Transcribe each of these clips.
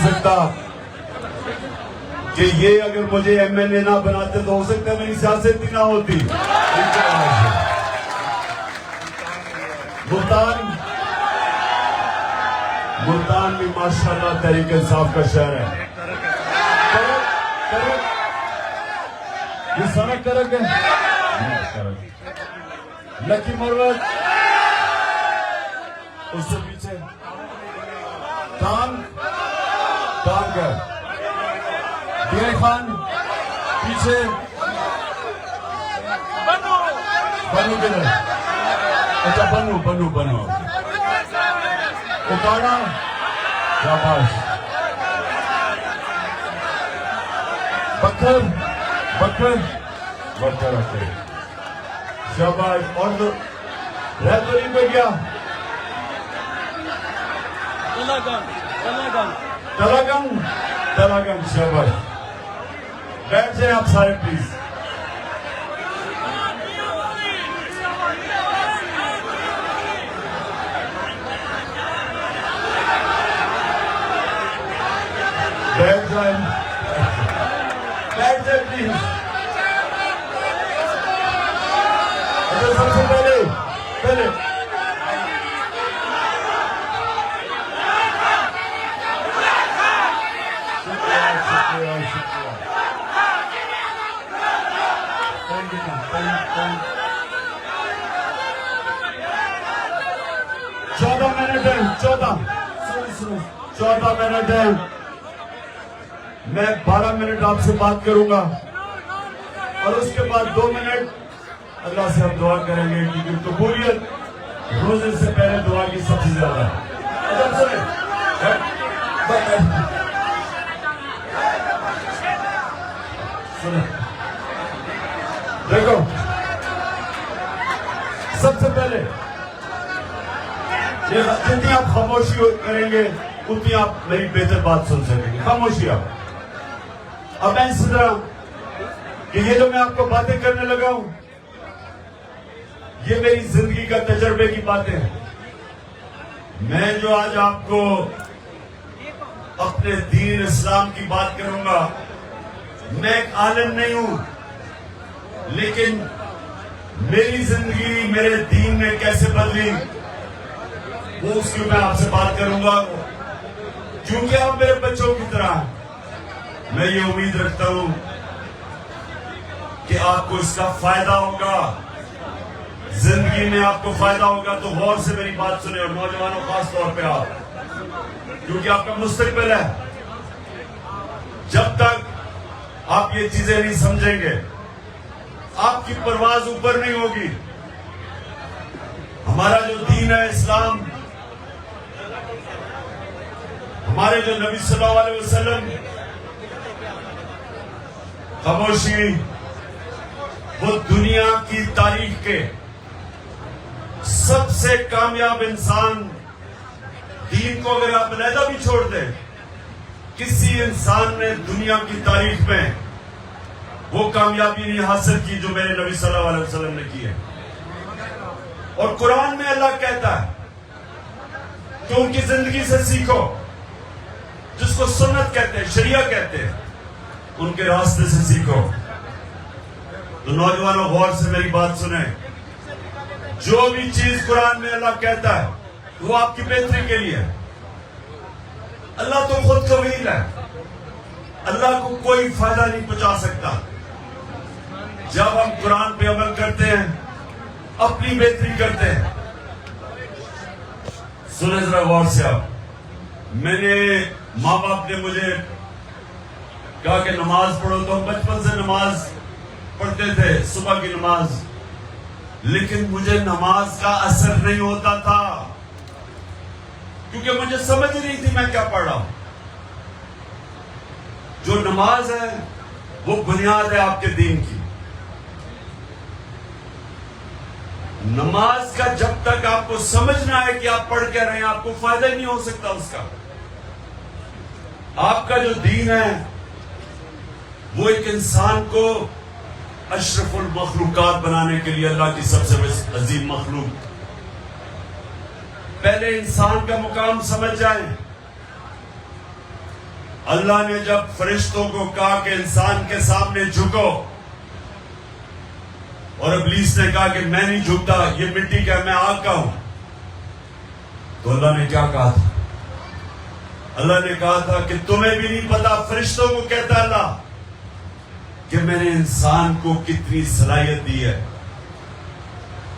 سکتا کہ یہ اگر مجھے ایم ایل اے نہ بناتے تو ہو سکتا ہے میری سیاست ہی نہ ہوتی. ملتان بھی ماشاءاللہ تحریک انصاف کا شہر ہے. یہ سڑک کرک ہے لکی مروت اس سے پیچھے ٹانگ ہے ڈی خان پیچھے بنو کدھر اچھا بنو اکاڑا شاباش بکر رکھے شاباش اور تو رہبری پہ گیا تلاگنگ شاباش. بیٹھ جائیں آپ سارے پلیز. بیٹھ جائیں پلیز. اچھا سب سے پہلے شکریہ 14 منٹ ہے. میں 12 منٹ آپ سے بات کروں گا اور اس کے بعد 2 منٹ اللہ سے ہم دعا کریں گے کیونکہ قبولیت روزے سے پہلے دعا کی سب سے زیادہ دیکھو. سب سے پہلے جتنی آپ خاموشی کریں گے اتنی آپ میری بہتر بات سن سکیں گے. خاموشی آپ. اب میں اس طرح کہ یہ جو میں آپ کو باتیں کرنے لگا ہوں یہ میری زندگی کا تجربے کی باتیں ہیں. میں جو آج آپ کو اپنے دین اسلام کی بات کروں گا میں ایک عالم نہیں ہوں لیکن میری زندگی میرے دین میں کیسے بدلی وہ اس کی میں آپ سے بات کروں گا. کیونکہ آپ میرے بچوں کی طرح ہیں میں یہ امید رکھتا ہوں کہ آپ کو اس کا فائدہ ہوگا. زندگی میں آپ کو فائدہ ہوگا تو غور سے میری بات سنیں اور نوجوانوں خاص طور پہ آپ کیونکہ آپ کا مستقبل ہے. جب تک آپ یہ چیزیں نہیں سمجھیں گے آپ کی پرواز اوپر نہیں ہوگی. ہمارا جو دین ہے اسلام ہمارے جو نبی صلی اللہ علیہ وسلم خاموشی وہ دنیا کی تاریخ کے سب سے کامیاب انسان. دین کو اگر آپ علیحدہ بھی چھوڑ دیں کسی انسان نے دنیا کی تاریخ میں وہ کامیابی نہیں حاصل کی جو میرے نبی صلی اللہ علیہ وسلم نے کی ہے. اور قرآن میں اللہ کہتا ہے کہ ان کی زندگی سے سیکھو جس کو سنت کہتے ہیں شریعہ کہتے ہیں ان کے راستے سے سیکھو. تو نوجوانوں غور سے میری بات سنیں. جو بھی چیز قرآن میں اللہ کہتا ہے وہ آپ کی بہتری کے لیے ہے. اللہ تو خود قویل ہے. اللہ کو کوئی فائدہ نہیں پہنچا سکتا. جب ہم قرآن پہ عمل کرتے ہیں اپنی بہتری کرتے ہیں. سنیں ذرا غور سے آپ. میں نے ماں باپ نے مجھے کہا کہ نماز پڑھو تو ہم بچپن سے نماز پڑھتے تھے صبح کی نماز. لیکن مجھے نماز کا اثر نہیں ہوتا تھا کیونکہ مجھے سمجھ نہیں تھی میں کیا پڑھ رہا ہوں. جو نماز ہے وہ بنیاد ہے آپ کے دین کی. نماز کا جب تک آپ کو سمجھ نہ آئے کہ آپ پڑھ کیا رہے ہیں آپ کو فائدہ ہی نہیں ہو سکتا اس کا. آپ کا جو دین ہے وہ ایک انسان کو اشرف المخلوقات بنانے کے لیے اللہ کی سب سے عظیم مخلوق. پہلے انسان کا مقام سمجھ جائیں اللہ نے جب فرشتوں کو کہا کہ انسان کے سامنے جھکو، اور ابلیس نے کہا کہ میں نہیں جھکتا، یہ مٹی کا میں آگ کا ہوں، تو اللہ نے کیا کہا تھا؟ اللہ نے کہا تھا کہ تمہیں بھی نہیں پتا، فرشتوں کو کہتا اللہ کہ میں نے انسان کو کتنی صلاحیت دی ہے،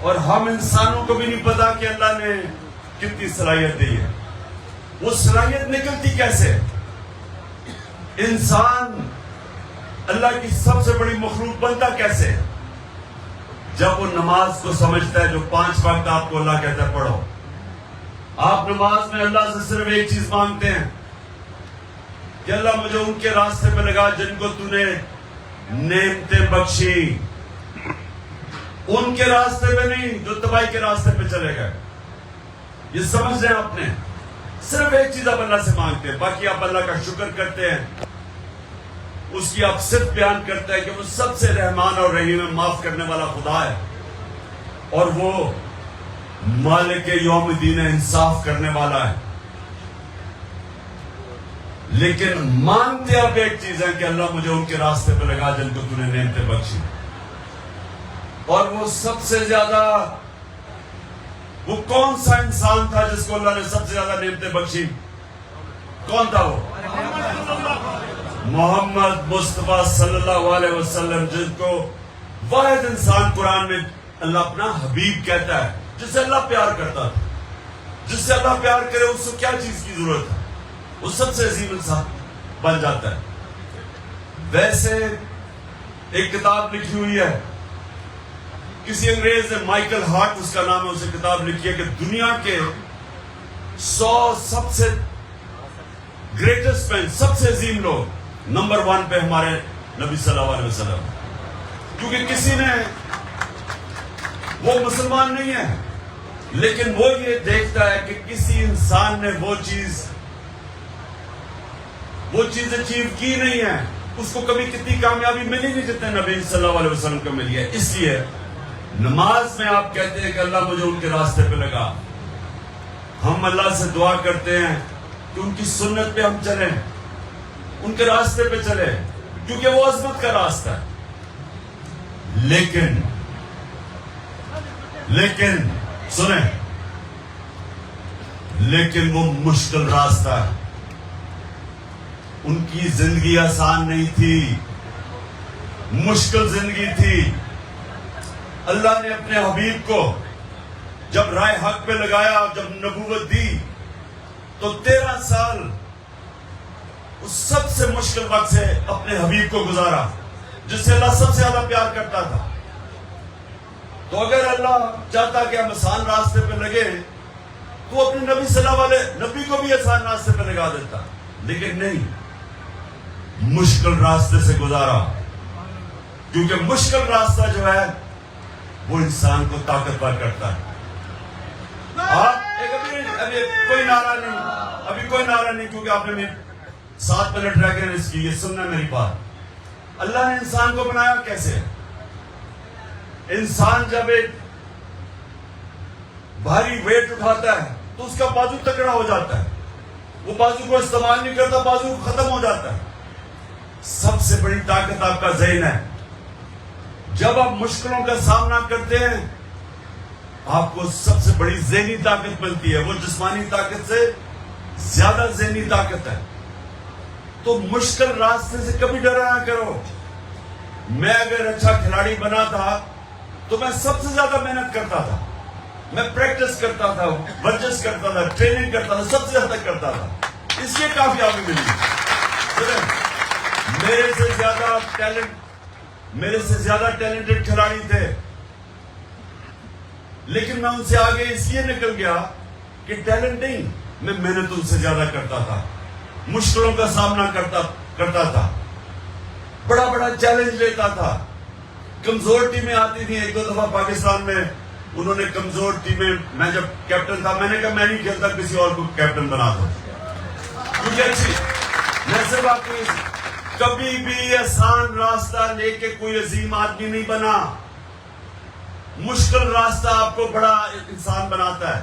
اور ہم انسانوں کو بھی نہیں پتا کہ اللہ نے کتنی صلاحیت دی ہے۔ وہ صلاحیت نکلتی کیسے؟ انسان اللہ کی سب سے بڑی مخلوق بنتا کیسے؟ جب وہ نماز کو سمجھتا ہے، جو 5 وقت آپ کو اللہ کہتا ہے پڑھو۔ آپ نماز میں اللہ سے صرف ایک چیز مانگتے ہیں کہ اللہ مجھے ان کے راستے پہ لگا جن کو تو نے نعمتیں بخشی، ان کے راستے پہ نہیں جو تباہی کے راستے پہ چلے گئے۔ یہ سمجھ لیں آپ نے، صرف ایک چیز آپ اللہ سے مانگتے ہیں، باقی آپ اللہ کا شکر کرتے ہیں، اس کی آپ صرف بیان کرتے ہیں کہ وہ سب سے رحمان اور رحیم ہے، معاف کرنے والا خدا ہے، اور وہ مالک یوم الدین انصاف کرنے والا ہے۔ لیکن مانگتے آپ ایک چیز ہے کہ اللہ مجھے ان کے راستے پہ لگا جن کو تو نے نعمتیں بخشی، اور وہ سب سے زیادہ، وہ کون سا انسان تھا جس کو اللہ نے سب سے زیادہ نعمتیں بخشی؟ کون تھا وہ؟ محمد مصطفیٰ صلی اللہ علیہ وسلم، جن کو واحد انسان قرآن میں اللہ اپنا حبیب کہتا ہے، جس سے اللہ پیار کرتا تھا۔ جس سے اللہ پیار کرے اس کو کیا چیز کی ضرورت ہے؟ وہ سب سے عظیم انسان بن جاتا ہے۔ ویسے ایک کتاب لکھی ہوئی ہے، کسی انگریز نے، مائیکل ہارٹ اس کا نام ہے، اسے کتاب لکھی ہے کہ دنیا کے 100 سب سے گریٹسٹ مین، سب سے عظیم لوگ، نمبر 1 پہ ہمارے نبی صلی اللہ علیہ وسلم، کیونکہ کسی نے، وہ مسلمان نہیں ہے لیکن وہ یہ دیکھتا ہے کہ کسی انسان نے وہ چیز اچیو کی نہیں ہے، اس کو کبھی کتنی کامیابی ملی نہیں جتنے نبی صلی اللہ علیہ وسلم کو ملی ہے۔ اس لیے نماز میں آپ کہتے ہیں کہ اللہ مجھے ان کے راستے پہ لگا، ہم اللہ سے دعا کرتے ہیں کہ ان کی سنت پہ ہم چلیں، ان کے راستے پہ چلیں، کیونکہ وہ عظمت کا راستہ ہے۔ لیکن سنیں، لیکن وہ مشکل راستہ ہے۔ ان کی زندگی آسان نہیں تھی، مشکل زندگی تھی۔ اللہ نے اپنے حبیب کو جب رائے حق پہ لگایا، جب نبوت دی، تو 13 سال اس سب سے مشکل وقت سے اپنے حبیب کو گزارا، جس سے اللہ سب سے زیادہ پیار کرتا تھا۔ تو اگر اللہ چاہتا کہ ہم آسان راستے پہ لگے تو اپنے نبی صلی اللہ علیہ نبی کو بھی آسان راستے پہ لگا دیتا، لیکن نہیں، مشکل راستے سے گزارا، کیونکہ مشکل راستہ جو ہے وہ انسان کو طاقتور کرتا ہے۔ ابھی کوئی نعرہ نہیں، کیونکہ آپ نے 7 منٹ رہ گئے اس کی، یہ سننا میری بات۔ اللہ نے انسان کو بنایا کیسے؟ انسان جب ایک بھاری ویٹ اٹھاتا ہے تو اس کا بازو تکڑا ہو جاتا ہے، وہ بازو کو استعمال نہیں کرتا، بازو ختم ہو جاتا ہے۔ سب سے بڑی طاقت آپ کا ذہن ہے۔ جب آپ مشکلوں کا سامنا کرتے ہیں آپ کو سب سے بڑی ذہنی طاقت ملتی ہے، وہ جسمانی طاقت سے زیادہ ذہنی طاقت ہے۔ تو مشکل راستے سے کبھی ڈرا نہ کرو۔ میں اگر اچھا کھلاڑی بنا تھا تو میں سب سے زیادہ محنت کرتا تھا، میں پریکٹس کرتا تھا، ورزش کرتا تھا، ٹریننگ کرتا تھا، سب سے زیادہ کرتا تھا، اس لیے کامیابی ملی۔ میرے سے زیادہ ٹیلنٹڈ کھلاڑی تھے، لیکن میں ان سے آگے اس لیے نکل گیا کہ ٹیلنٹ نہیں، میں محنت ان سے زیادہ کرتا تھا، مشکلوں کا سامنا کرتا تھا، بڑا چیلنج لیتا تھا۔ کمزور ٹیمیں آتی تھیں، 1-2 دفعہ پاکستان میں انہوں نے کمزور ٹیمیں، میں جب کیپٹن تھا میں نے کہا میں نہیں کھیلتا، کسی اور کو کیپٹن بنا دو، کیونکہ اچھی میں سے بات نہیں۔ کبھی بھی آسان راستہ لے کے کوئی عظیم آدمی نہیں بنا، مشکل راستہ آپ کو بڑا انسان بناتا ہے،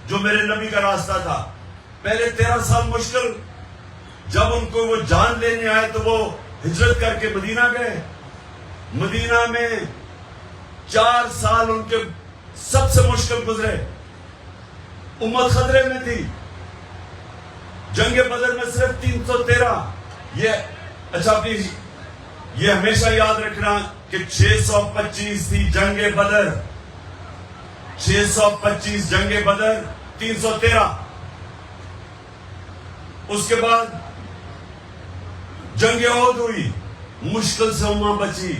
جو میرے نبی کا راستہ تھا۔ پہلے 13 سال مشکل، جب ان کو وہ جان لینے آئے تو وہ ہجرت کر کے مدینہ گئے. مدینہ میں 4 سال ان کے سب سے مشکل گزرے. امت خطرے میں تھی. جنگ بدر میں صرف 313. یہ ہمیشہ یاد رکھنا کہ 625 تھی جنگ بدر. 625 جنگ بدر، 313. اس کے بعد جنگ احد ہوئی، مشکل سے امت بچی.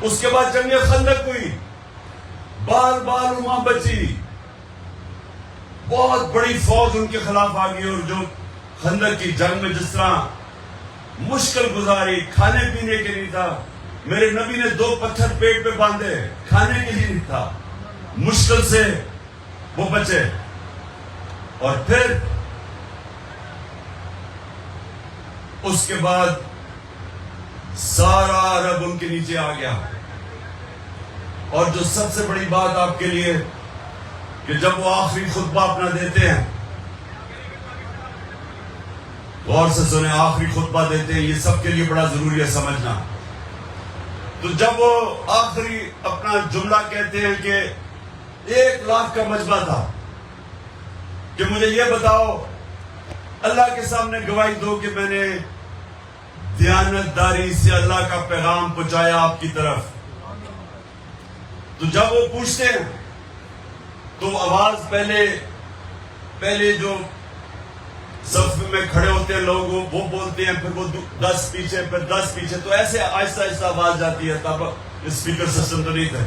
اس کے بعد جنگ خندق ہوئی، بار بار امت بچی. بہت بڑی فوج ان کے خلاف آ گئی، اور جو خندق کی جنگ میں جس طرح مشکل گزاری، کھانے پینے کے لیے تھا. میرے نبی نے 2 پتھر پیٹ پہ باندھے، کھانے کے لیے نہیں تھا. مشکل سے وہ بچے. اور پھر اس کے بعد سارا عرب ان کے نیچے آ گیا. اور جو سب سے بڑی بات آپ کے لیے کہ جب وہ آخری خطبہ اپنا دیتے ہیں، غور سے سنیں، آخری خطبہ دیتے ہیں، یہ سب کے لیے بڑا ضروری ہے سمجھنا. تو جب وہ آخری اپنا جملہ کہتے ہیں کہ 1 لاکھ کا مجمع تھا کہ مجھے یہ بتاؤ، اللہ کے سامنے گواہی دو کہ میں نے دیانتداری سے اللہ کا پیغام پہنچایا آپ کی طرف. تو جب وہ پوچھتے ہیں تو آواز پہلے جو صف میں کھڑے ہوتے ہیں لوگ وہ بولتے ہیں، پھر وہ 10 پیچھے، پھر 10 پیچھے، تو ایسے آہستہ آہستہ آواز جاتی ہے. تب اسپیکر سسٹم تو نہیں تھے،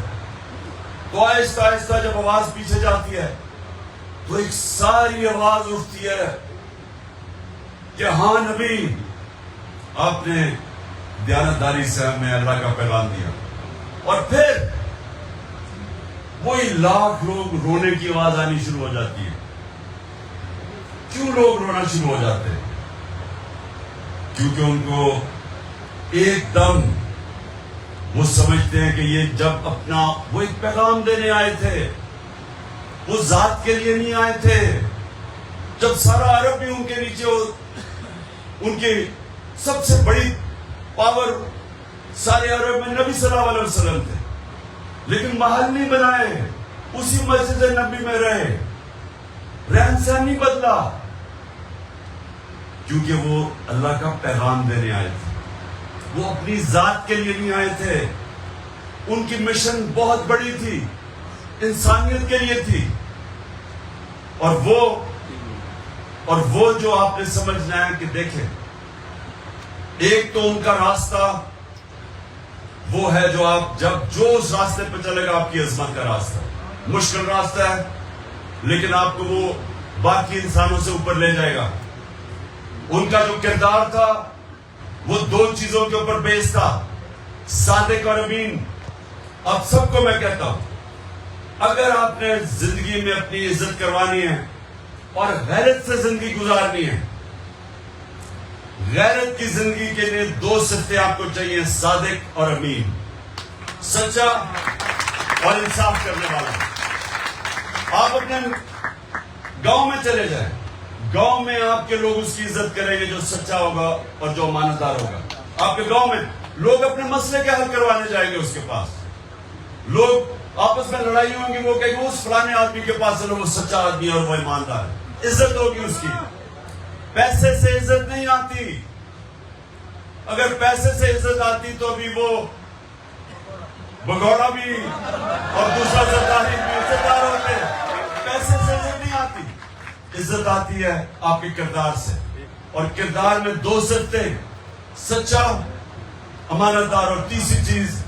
تو آہستہ آہستہ جب آواز پیچھے جاتی ہے تو ایک ساری آواز اٹھتی ہے کہ ہاں نبی، آپ نے دیانتداری سے ہمیں اللہ کا پیغام دیا. اور پھر وہی لاکھ لوگ رونے کی آواز آنی شروع ہو جاتی ہے. کیوں لوگ رونا شروع ہو جاتے ہیں؟ کیونکہ ان کو ایک دم وہ سمجھتے ہیں کہ یہ جب اپنا وہ ایک پیغام دینے آئے تھے، وہ ذات کے لیے نہیں آئے تھے. جب سارا عرب بھی ان کے نیچے ان کی سب سے بڑی پاور سارے عرب میں نبی صلی اللہ علیہ وسلم تھے، لیکن محل نہیں بنائے، اسی مسجد نبی میں رہے، رہن سہن نہیں بدلا، کیونکہ وہ اللہ کا پیغام دینے آئے تھے. وہ اپنی ذات کے لیے نہیں آئے تھے. ان کی مشن بہت بڑی تھی، انسانیت کے لیے تھی. اور وہ جو آپ نے سمجھنا ہے کہ دیکھیں، ایک تو ان کا راستہ وہ ہے جو آپ جو اس راستے پہ چلے گا آپ کی عظمت کا راستہ. مشکل راستہ ہے لیکن آپ کو وہ باقی انسانوں سے اوپر لے جائے گا. ان کا جو کردار تھا وہ 2 چیزوں کے اوپر بیس تھا، صادق اور امین. اب سب کو میں کہتا ہوں، اگر آپ نے زندگی میں اپنی عزت کروانی ہے اور غیرت سے زندگی گزارنی ہے، غیرت کی زندگی کے لیے 2 صفتیں آپ کو چاہیے، صادق اور امین، سچا اور انصاف کرنے والا. آپ اپنے گاؤں میں چلے جائیں، گاؤں میں آپ کے لوگ اس کی عزت کریں گے جو سچا ہوگا اور جو امانتدار ہوگا. آپ کے گاؤں میں لوگ اپنے مسئلے کے حل کروانے جائیں گے اس کے پاس. لوگ آپس میں لڑائی ہوں گی، وہ کہیں گے اس فلانے آدمی کے پاس چلو، وہ سچا آدمی ہے اور وہ ایماندار ہے. عزت ہوگی اس کی. پیسے سے عزت نہیں آتی. اگر پیسے سے عزت آتی تو ابھی وہ بگوڑا بھی اور دوسرا سرداری بھی عزت دار ہوتے. پیسے سے عزت نہیں آتی. عزت آتی ہے آپ کے کردار سے، اور کردار میں 2 صفتیں، سچا، امانتدار، اور تیسری چیز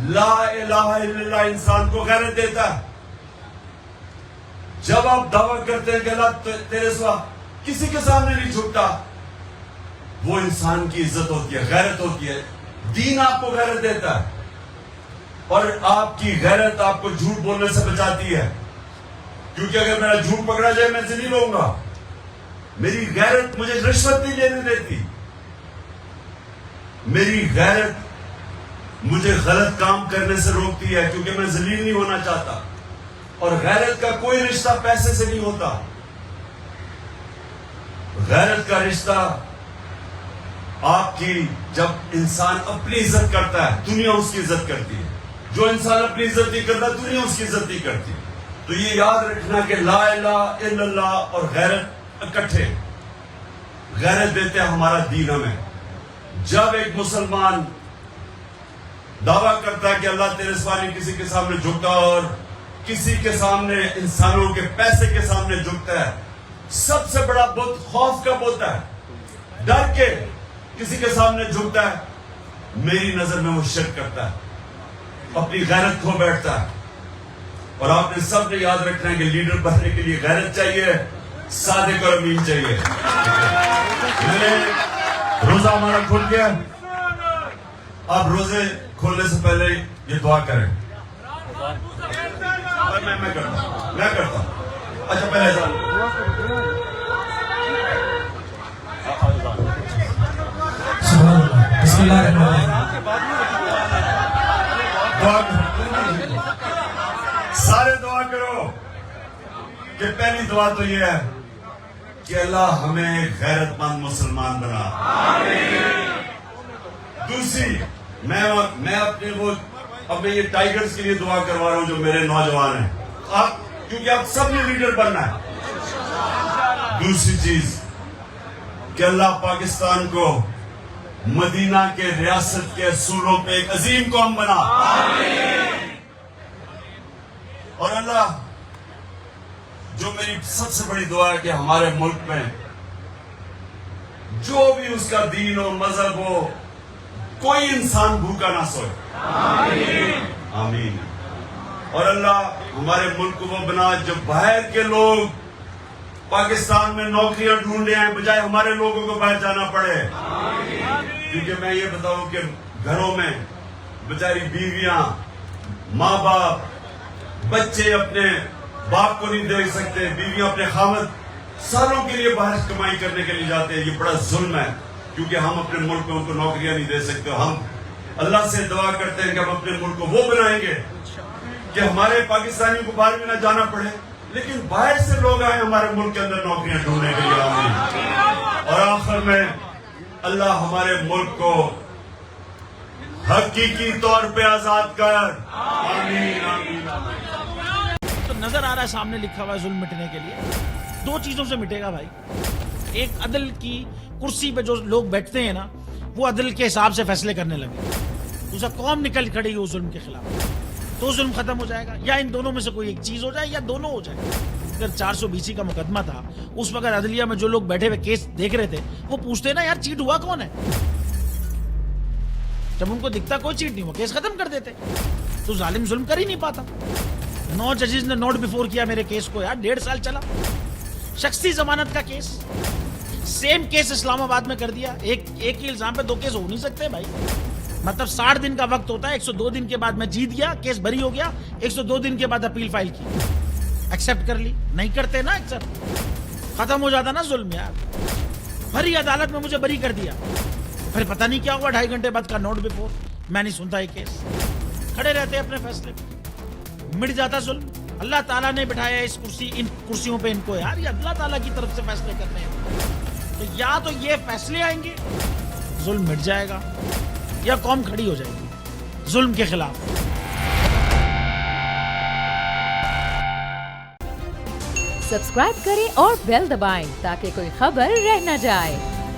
لا الہ الا اللہ انسان کو غیرت دیتا ہے. جب آپ دعویٰ کرتے ہیں کہ اللہ تیرے سوا کسی کے سامنے نہیں جھکتا، وہ انسان کی عزت ہوتی ہے، غیرت ہوتی ہے. دین آپ کو غیرت دیتا ہے، اور آپ کی غیرت آپ کو جھوٹ بولنے سے بچاتی ہے. کیونکہ اگر میرا جھوٹ پکڑا جائے میں نہیں لوں گا. میری غیرت مجھے رشوت نہیں لینے دیتی. میری غیرت مجھے غلط کام کرنے سے روکتی ہے، کیونکہ میں ذلیل نہیں ہونا چاہتا. اور غیرت کا کوئی رشتہ پیسے سے نہیں ہوتا. غیرت کا رشتہ آپ کی جب انسان اپنی عزت کرتا ہے دنیا اس کی عزت کرتی ہے. جو انسان اپنی عزت نہیں کرتا دنیا اس کی عزت نہیں کرتی. تو یہ یاد رکھنا کہ لا الہ الا اللہ اور غیرت اکٹھے غیرت دیتے ہیں ہمارا دین ہمیں. جب ایک مسلمان دعویٰ کرتا ہے کہ اللہ تیرے سوا نہیں کسی کے سامنے جھکتا اور کسی کے سامنے انسانوں کے پیسے کے سامنے جھکتا ہے, سب سے بڑا بت خوف کا بت ہے, ڈر کے کسی کے سامنے جھکتا ہے, میری نظر میں وہ شرک کرتا ہے, اپنی غیرت کھو بیٹھتا ہے. اور آپ نے سب نے یاد رکھنا ہے کہ لیڈر بننے کے لیے غیرت چاہیے, صادق اور امین چاہیے. روزہ ہمارا کھل گیا, آپ روزے کھولنے سے پہلے یہ دعا کریں. میں کرتا ہوں. اچھا پہلے سارے دعا کرو کہ پہلی دعا تو یہ ہے کہ اللہ ہمیں غیرت مند مسلمان بنا. دوسری میں اپنے وہ اب میں یہ ٹائیگرز کے لیے دعا کروا رہا ہوں جو میرے نوجوان ہیں, آپ کیونکہ آپ سب نے لیڈر بننا ہے. دوسری چیز کہ اللہ پاکستان کو مدینہ کے ریاست کے اصولوں پہ ایک عظیم قوم بنا. اور اللہ جو میری سب سے بڑی دعا ہے کہ ہمارے ملک میں جو بھی اس کا دین ہو مذہب ہو کوئی انسان بھوکا نہ سوئے. آمین. اور اللہ ہمارے ملک کو وہ بنا جو باہر کے لوگ پاکستان میں نوکریاں ڈھونڈ رہے ہیں بجائے ہمارے لوگوں کو باہر جانا پڑے. کیونکہ میں یہ بتاؤں کہ گھروں میں بیچاری بیویاں ماں باپ بچے اپنے باپ کو نہیں دیکھ سکتے, بیویاں اپنے خاوند سالوں کے لیے باہر کمائی کرنے کے لیے جاتے ہیں. یہ بڑا ظلم ہے کیونکہ ہم اپنے ملک میں ان کو نوکریاں نہیں دے سکتے. ہم اللہ سے دعا کرتے ہیں کہ ہم اپنے ملک کو وہ بنائیں گے کہ ہمارے پاکستانیوں کو باہر بھی نہ جانا پڑے, لیکن باہر سے لوگ آئے ہمارے ملک کے اندر نوکریاں ڈھونڈنے کے لیے. آمین. اور آخر میں اللہ ہمارے ملک کو حقیقی طور پہ آزاد کر. آمین آمین. تو نظر آ رہا ہے سامنے لکھا ہوا ہے ظلم مٹنے کے لیے دو چیزوں سے مٹے گا بھائی. ایک عدل کی کرسی پہ جو لوگ بیٹھتے ہیں نا وہ عدل کے حساب سے فیصلے کرنے لگے. دوسرا قوم نکل کھڑی ہے اس ظلم کے خلاف تو ظلم ختم ہو جائے گا. یا ان دونوں میں سے کوئی ایک چیز ہو جائے یا دونوں ہو جائے. اگر 420 کا مقدمہ تھا اس وقت عدلیہ میں جو لوگ بیٹھے ہوئے کیس دیکھ رہے تھے وہ پوچھتے نا یار چیٹ ہوا کون ہے. جب ان کو دکھتا کوئی چیٹ نہیں ہوا کیس ختم کر دیتے. تو ظالم ظلم کر ہی نہیں پاتا. 9 ججز نے نوٹ بیفور کیا میرے کیس کو یار 1.5 سال چلا. شخصی ضمانت کا کیس سیم کیس اسلام آباد میں کر دیا. ایک ہی الزام پہ 2 کیس ہو نہیں سکتے بھائی. مطلب 60 دن کا وقت ہوتا ہے. 102 دن کے بعد میں جیت گیا کیس بری ہو گیا. 102 دن کے بعد اپیل فائل کی ایکسپٹ کر لی. نہیں کرتے نا ایکسپٹ ختم ہو جاتا نا ظلم یار. بھری عدالت میں مجھے بری کر دیا پھر پتہ نہیں کیا ہوا 2.5 گھنٹے بعد کا نوٹ بیفور میں نہیں سنتا یہ کیس. کھڑے رہتے اپنے فیصلے پہ مٹ جاتا ظلم. اللہ تعالیٰ نے بٹھایا اس ان کرسیوں پہ ان کو یار یہ اللہ تعالیٰ کی طرف سے فیصلے کرنے ہیں. تو یا تو یہ فیصلے آئیں گے ظلم مٹ جائے گا یا قوم کھڑی ہو جائے گی ظلم کے خلاف. سبسکرائب کریں اور بیل دبائیں تاکہ کوئی خبر رہ نہ جائے.